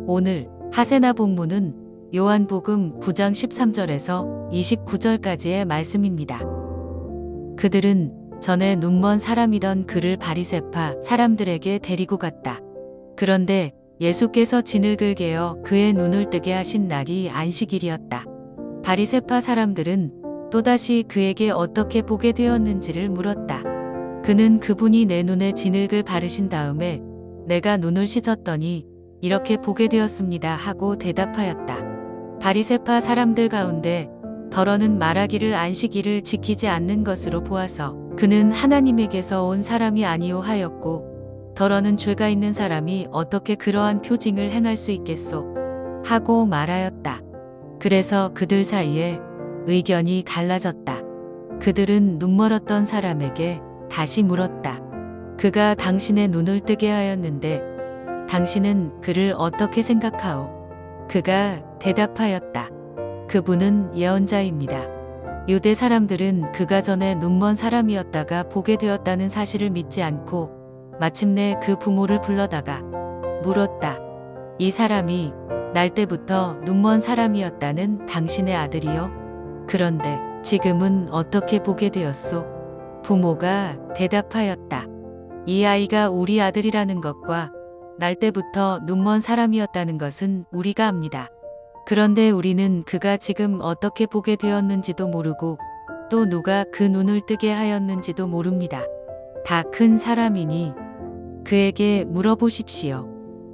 오늘 하세나 본문은 요한복음 9장 13절에서 29절까지의 말씀입니다. 그들은 전에 눈먼 사람이던 그를 바리새파 사람들에게 데리고 갔다. 그런데 예수께서 진흙을 개어 그의 눈을 뜨게 하신 날이 안식일이었다. 바리새파 사람들은 또다시 그에게 어떻게 보게 되었는지를 물었다. 그는 그분이 내 눈에 진흙을 바르신 다음에 내가 눈을 씻었더니 이렇게 보게 되었습니다 하고 대답하였다. 바리새파 사람들 가운데 더러는 말하기를 안식일을 지키지 않는 것으로 보아서 그는 하나님에게서 온 사람이 아니요 하였고 더러는 죄가 있는 사람이 어떻게 그러한 표징을 행할 수 있겠소 하고 말하였다. 그래서 그들 사이에 의견이 갈라졌다. 그들은 눈멀었던 사람에게 다시 물었다. 그가 당신의 눈을 뜨게 하였는데 당신은 그를 어떻게 생각하오? 그가 대답하였다. 그분은 예언자입니다. 유대 사람들은 그가 전에 눈먼 사람이었다가 보게 되었다는 사실을 믿지 않고 마침내 그 부모를 불러다가 물었다. 이 사람이 날 때부터 눈먼 사람이었다는 당신의 아들이요? 그런데 지금은 어떻게 보게 되었소? 부모가 대답하였다. 이 아이가 우리 아들이라는 것과 날 때부터 눈먼 사람이었다는 것은 우리가 압니다. 그런데 우리는 그가 지금 어떻게 보게 되었는지도 모르고 또 누가 그 눈을 뜨게 하였는지도 모릅니다. 다 큰 사람이니 그에게 물어보십시오.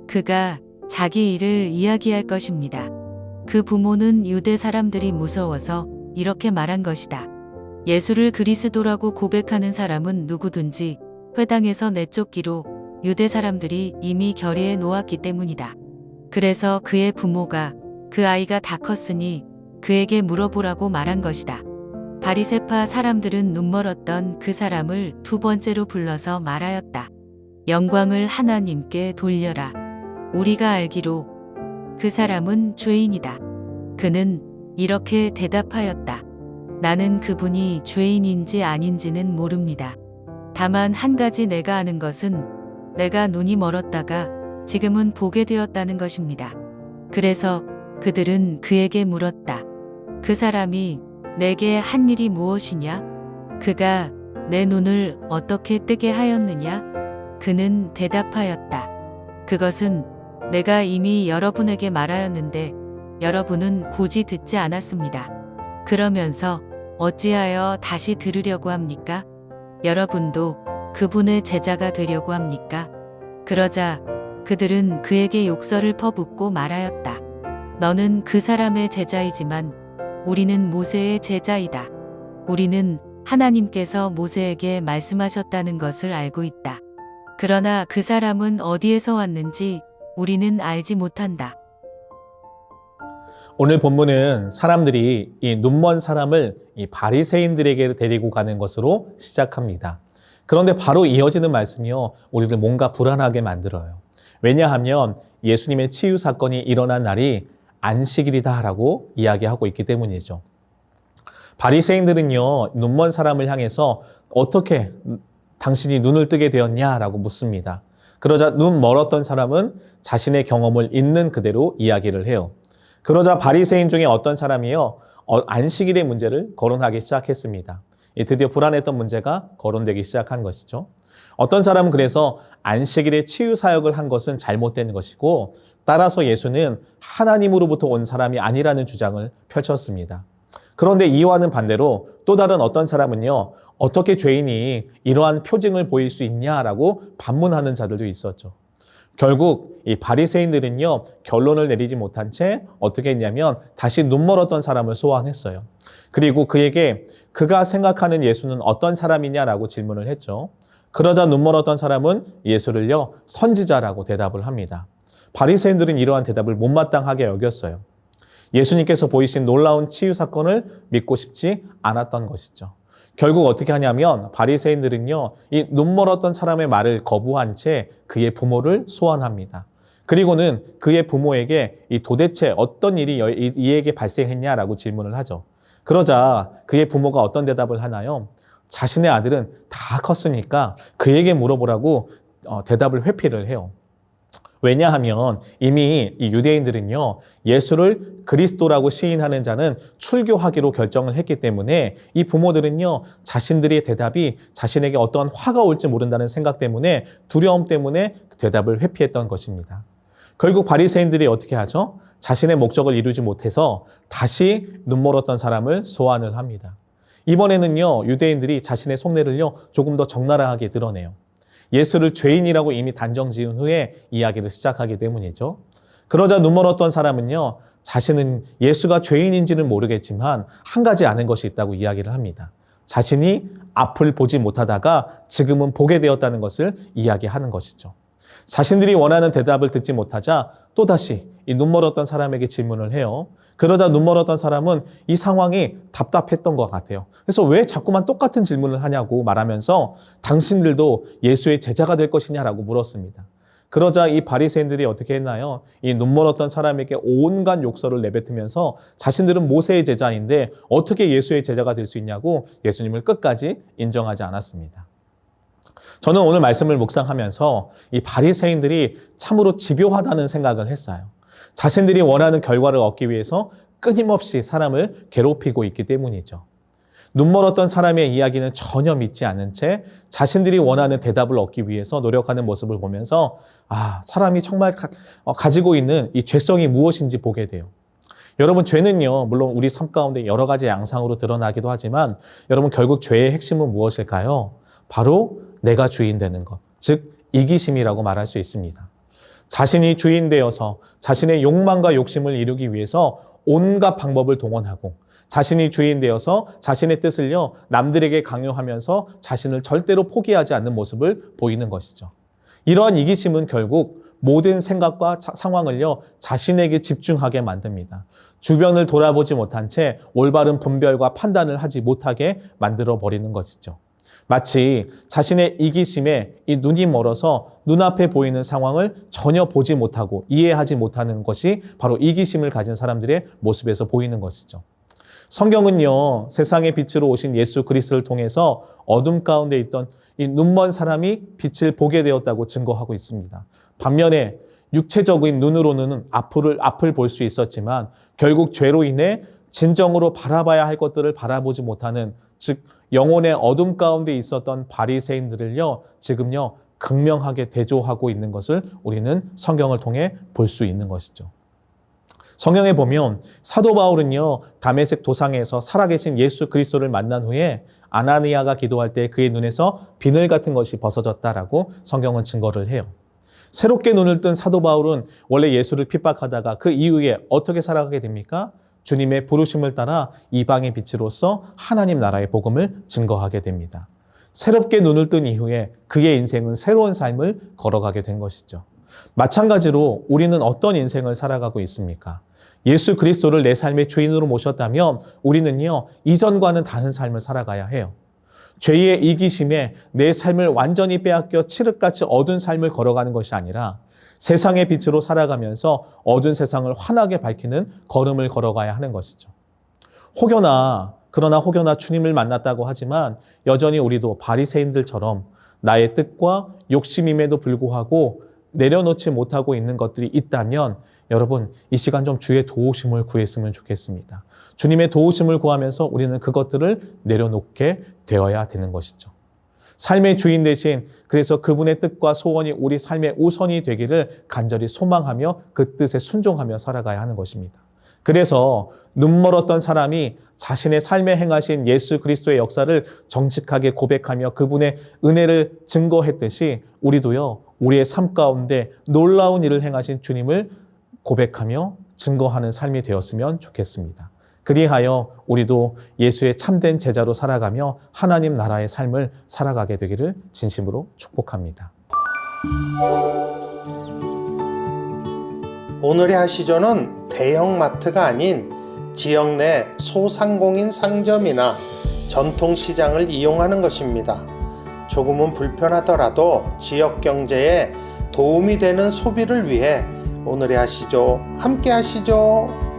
그가 자기 일을 이야기할 것입니다. 그 부모는 유대 사람들이 무서워서 이렇게 말한 것이다. 예수를 그리스도라고 고백하는 사람은 누구든지 회당에서 내쫓기로 유대 사람들이 이미 결의해 놓았기 때문이다. 그래서 그의 부모가 그 아이가 다 컸으니 그에게 물어보라고 말한 것이다. 바리새파 사람들은 눈멀었던 그 사람을 두 번째로 불러서 말하였다. 영광을 하나님께 돌려라. 우리가 알기로 그 사람은 죄인이다. 그는 이렇게 대답하였다. 나는 그분이 죄인인지 아닌지는 모릅니다. 다만 한 가지 내가 아는 것은 내가 눈이 멀었다가 지금은 보게 되었다는 것입니다. 그래서 그들은 그에게 물었다. 그 사람이 내게 한 일이 무엇이냐? 그가 내 눈을 어떻게 뜨게 하였느냐? 그는 대답하였다. 그것은 내가 이미 여러분에게 말하였는데 여러분은 고지 듣지 않았습니다. 그러면서 어찌하여 다시 들으려고 합니까? 여러분도 그분의 제자가 되려고 합니까? 그러자 그들은 그에게 욕설을 퍼붓고 말하였다. 너는 그 사람의 제자이지만 우리는 모세의 제자이다. 우리는 하나님께서 모세에게 말씀하셨다는 것을 알고 있다. 그러나 그 사람은 어디에서 왔는지 우리는 알지 못한다. 오늘 본문은 사람들이 이 눈먼 사람을 이 바리새인들에게 데리고 가는 것으로 시작합니다. 그런데 바로 이어지는 말씀이요, 우리를 뭔가 불안하게 만들어요. 왜냐하면 예수님의 치유 사건이 일어난 날이 안식일이다라고 이야기하고 있기 때문이죠. 바리새인들은요, 눈먼 사람을 향해서 어떻게 당신이 눈을 뜨게 되었냐라고 묻습니다. 그러자 눈 멀었던 사람은 자신의 경험을 있는 그대로 이야기를 해요. 그러자 바리새인 중에 어떤 사람이요, 안식일의 문제를 거론하기 시작했습니다. 드디어 불안했던 문제가 거론되기 시작한 것이죠. 어떤 사람은 그래서 안식일에 치유 사역을 한 것은 잘못된 것이고 따라서 예수는 하나님으로부터 온 사람이 아니라는 주장을 펼쳤습니다. 그런데 이와는 반대로 또 다른 어떤 사람은요, 어떻게 죄인이 이러한 표징을 보일 수 있냐라고 반문하는 자들도 있었죠. 결국 이 바리새인들은요, 결론을 내리지 못한 채 어떻게 했냐면 다시 눈멀었던 사람을 소환했어요. 그리고 그에게 그가 생각하는 예수는 어떤 사람이냐라고 질문을 했죠. 그러자 눈멀었던 사람은 예수를요, 선지자라고 대답을 합니다. 바리새인들은 이러한 대답을 못마땅하게 여겼어요. 예수님께서 보이신 놀라운 치유 사건을 믿고 싶지 않았던 것이죠. 결국 어떻게 하냐면 바리새인들은요, 이 눈멀었던 사람의 말을 거부한 채 그의 부모를 소환합니다. 그리고는 그의 부모에게 이 도대체 어떤 일이 이에게 발생했냐라고 질문을 하죠. 그러자 그의 부모가 어떤 대답을 하나요? 자신의 아들은 다 컸으니까 그에게 물어보라고 대답을 회피를 해요. 왜냐하면 이미 이 유대인들은요, 예수를 그리스도라고 시인하는 자는 출교하기로 결정을 했기 때문에 이 부모들은요, 자신들의 대답이 자신에게 어떠한 화가 올지 모른다는 생각 때문에, 두려움 때문에 대답을 회피했던 것입니다. 결국 바리새인들이 어떻게 하죠? 자신의 목적을 이루지 못해서 다시 눈멀었던 사람을 소환을 합니다. 이번에는요, 유대인들이 자신의 속내를요, 조금 더 적나라하게 드러내요. 예수를 죄인이라고 이미 단정 지은 후에 이야기를 시작하기 때문이죠. 그러자 눈멀었던 사람은요, 자신은 예수가 죄인인지는 모르겠지만 한 가지 아는 것이 있다고 이야기를 합니다. 자신이 앞을 보지 못하다가 지금은 보게 되었다는 것을 이야기하는 것이죠. 자신들이 원하는 대답을 듣지 못하자 또다시 이 눈멀었던 사람에게 질문을 해요. 그러자 눈멀었던 사람은 이 상황이 답답했던 것 같아요. 그래서 왜 자꾸만 똑같은 질문을 하냐고 말하면서 당신들도 예수의 제자가 될 것이냐라고 물었습니다. 그러자 이 바리새인들이 어떻게 했나요? 이 눈멀었던 사람에게 온갖 욕설을 내뱉으면서 자신들은 모세의 제자인데 어떻게 예수의 제자가 될 수 있냐고 예수님을 끝까지 인정하지 않았습니다. 저는 오늘 말씀을 묵상하면서 이 바리새인들이 참으로 집요하다는 생각을 했어요. 자신들이 원하는 결과를 얻기 위해서 끊임없이 사람을 괴롭히고 있기 때문이죠. 눈멀었던 사람의 이야기는 전혀 믿지 않은 채 자신들이 원하는 대답을 얻기 위해서 노력하는 모습을 보면서 사람이 정말 가지고 있는 이 죄성이 무엇인지 보게 돼요. 여러분, 죄는요, 물론 우리 삶 가운데 여러 가지 양상으로 드러나기도 하지만 여러분, 결국 죄의 핵심은 무엇일까요? 바로 내가 주인 되는 것, 즉 이기심이라고 말할 수 있습니다. 자신이 주인 되어서 자신의 욕망과 욕심을 이루기 위해서 온갖 방법을 동원하고 자신이 주인 되어서 자신의 뜻을요, 남들에게 강요하면서 자신을 절대로 포기하지 않는 모습을 보이는 것이죠. 이러한 이기심은 결국 모든 생각과 상황을요, 자신에게 집중하게 만듭니다. 주변을 돌아보지 못한 채 올바른 분별과 판단을 하지 못하게 만들어 버리는 것이죠. 마치 자신의 이기심에 이 눈이 멀어서 눈앞에 보이는 상황을 전혀 보지 못하고 이해하지 못하는 것이 바로 이기심을 가진 사람들의 모습에서 보이는 것이죠. 성경은요, 세상의 빛으로 오신 예수 그리스도를 통해서 어둠 가운데 있던 이 눈먼 사람이 빛을 보게 되었다고 증거하고 있습니다. 반면에 육체적인 눈으로는 앞을 볼 수 있었지만 결국 죄로 인해 진정으로 바라봐야 할 것들을 바라보지 못하는, 즉 영혼의 어둠 가운데 있었던 바리새인들을요, 지금요 극명하게 대조하고 있는 것을 우리는 성경을 통해 볼 수 있는 것이죠. 성경에 보면 사도 바울은요, 다메섹 도상에서 살아계신 예수 그리스도를 만난 후에 아나니아가 기도할 때 그의 눈에서 비늘 같은 것이 벗어졌다라고 성경은 증거를 해요. 새롭게 눈을 뜬 사도 바울은 원래 예수를 핍박하다가 그 이후에 어떻게 살아가게 됩니까? 주님의 부르심을 따라 이방의 빛으로서 하나님 나라의 복음을 증거하게 됩니다. 새롭게 눈을 뜬 이후에 그의 인생은 새로운 삶을 걸어가게 된 것이죠. 마찬가지로 우리는 어떤 인생을 살아가고 있습니까? 예수 그리스도를 내 삶의 주인으로 모셨다면 우리는요, 이전과는 다른 삶을 살아가야 해요. 죄의 이기심에 내 삶을 완전히 빼앗겨 칠흑같이 어두운 삶을 걸어가는 것이 아니라 세상의 빛으로 살아가면서 어두운 세상을 환하게 밝히는 걸음을 걸어가야 하는 것이죠. 그러나 혹여나 주님을 만났다고 하지만 여전히 우리도 바리새인들처럼 나의 뜻과 욕심임에도 불구하고 내려놓지 못하고 있는 것들이 있다면 여러분, 이 시간 좀 주의 도우심을 구했으면 좋겠습니다. 주님의 도우심을 구하면서 우리는 그것들을 내려놓게 되어야 되는 것이죠. 삶의 주인 대신 그래서 그분의 뜻과 소원이 우리 삶의 우선이 되기를 간절히 소망하며 그 뜻에 순종하며 살아가야 하는 것입니다. 그래서 눈멀었던 사람이 자신의 삶에 행하신 예수 그리스도의 역사를 정직하게 고백하며 그분의 은혜를 증거했듯이 우리도요, 우리의 삶 가운데 놀라운 일을 행하신 주님을 고백하며 증거하는 삶이 되었으면 좋겠습니다. 그리하여 우리도 예수의 참된 제자로 살아가며 하나님 나라의 삶을 살아가게 되기를 진심으로 축복합니다. 오늘의 하시조는 대형마트가 아닌 지역 내 소상공인 상점이나 전통시장을 이용하는 것입니다. 조금은 불편하더라도 지역 경제에 도움이 되는 소비를 위해 오늘의 하시조 함께 하시죠.